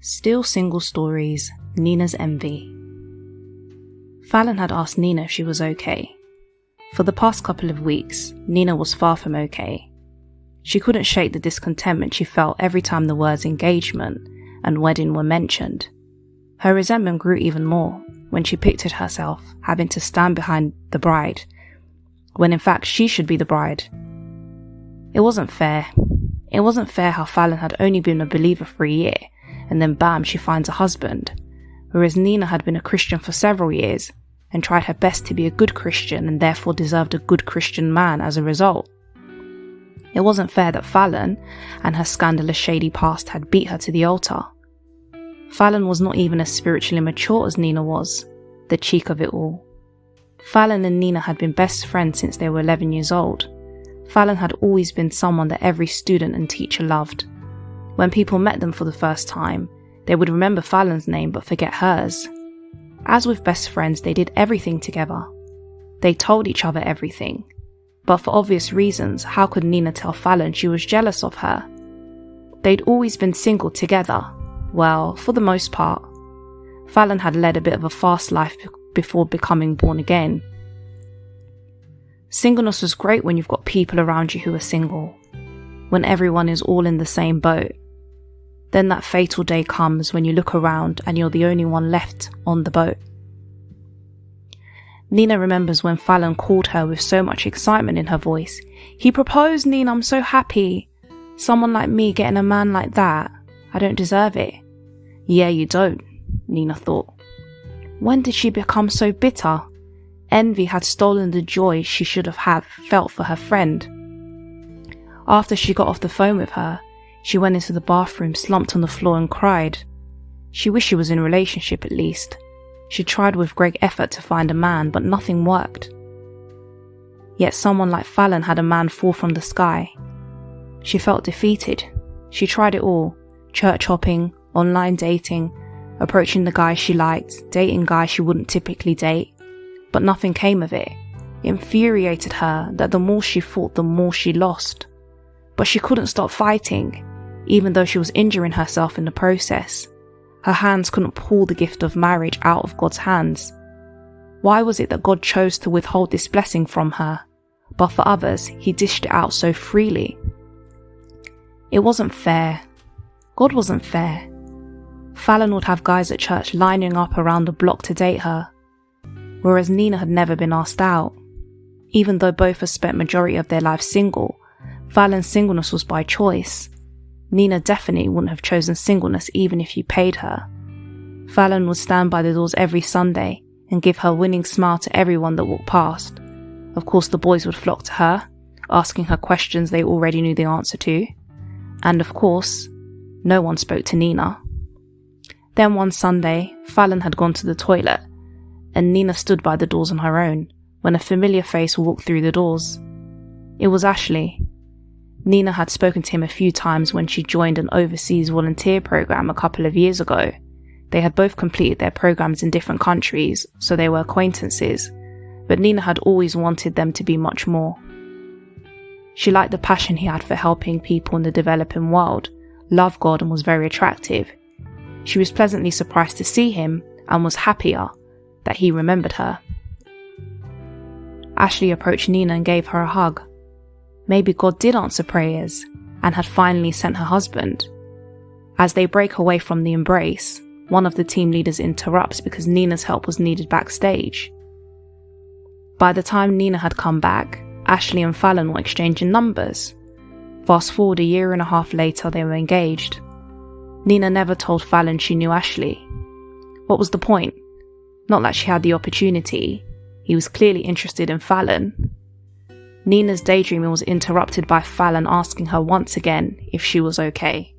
Still Single Stories, Nina's Envy. Fallon had asked Nina if she was okay. For the past couple of weeks, Nina was far from okay. She couldn't shake the discontentment she felt every time the words engagement and wedding were mentioned. Her resentment grew even more when she pictured herself having to stand behind the bride, when in fact she should be the bride. It wasn't fair. It wasn't fair how Fallon had only been a believer for a year, and then bam, she finds a husband, whereas Nina had been a Christian for several years and tried her best to be a good Christian and therefore deserved a good Christian man as a result. It wasn't fair that Fallon and her scandalous shady past had beat her to the altar. Fallon was not even as spiritually mature as Nina was, the cheek of it all. Fallon and Nina had been best friends since they were 11 years old. Fallon had always been someone that every student and teacher loved. When people met them for the first time, they would remember Fallon's name but forget hers. As with best friends, they did everything together. They told each other everything. But for obvious reasons, how could Nina tell Fallon she was jealous of her? They'd always been single together. Well, for the most part. Fallon had led a bit of a fast life before becoming born again. Singleness was great when you've got people around you who are single, when everyone is all in the same boat. Then that fatal day comes when you look around and you're the only one left on the boat. Nina remembers when Fallon called her with so much excitement in her voice. "He proposed, Nina, I'm so happy. Someone like me getting a man like that. I don't deserve it." Yeah, you don't, Nina thought. When did she become so bitter? Envy had stolen the joy she should have felt for her friend. After she got off the phone with her, she went into the bathroom, slumped on the floor and cried. She wished she was in a relationship at least. She tried with great effort to find a man, but nothing worked. Yet someone like Fallon had a man fall from the sky. She felt defeated. She tried it all: church hopping, online dating, approaching the guy she liked, dating guys she wouldn't typically date, but nothing came of it. It infuriated her that the more she fought, the more she lost. But she couldn't stop fighting, even though she was injuring herself in the process. Her hands couldn't pull the gift of marriage out of God's hands. Why was it that God chose to withhold this blessing from her, but for others, he dished it out so freely? It wasn't fair. God wasn't fair. Fallon would have guys at church lining up around the block to date her, whereas Nina had never been asked out. Even though both had spent majority of their lives single, Fallon's singleness was by choice. Nina definitely wouldn't have chosen singleness even if you paid her. Fallon would stand by the doors every Sunday and give her winning smile to everyone that walked past. Of course, the boys would flock to her, asking her questions they already knew the answer to. And of course, no one spoke to Nina. Then one Sunday, Fallon had gone to the toilet, and Nina stood by the doors on her own when a familiar face walked through the doors. It was Ashley. Nina had spoken to him a few times when she joined an overseas volunteer program a couple of years ago. They had both completed their programs in different countries, so they were acquaintances, but Nina had always wanted them to be much more. She liked the passion he had for helping people in the developing world, loved God and was very attractive. She was pleasantly surprised to see him and was happier that he remembered her. Ashley approached Nina and gave her a hug. Maybe God did answer prayers and had finally sent her husband. As they break away from the embrace, one of the team leaders interrupts because Nina's help was needed backstage. By the time Nina had come back, Ashley and Fallon were exchanging numbers. Fast forward a year and a half later, they were engaged. Nina never told Fallon she knew Ashley. What was the point? Not like she had the opportunity. He was clearly interested in Fallon. Nina's daydreaming was interrupted by Fallon asking her once again if she was okay.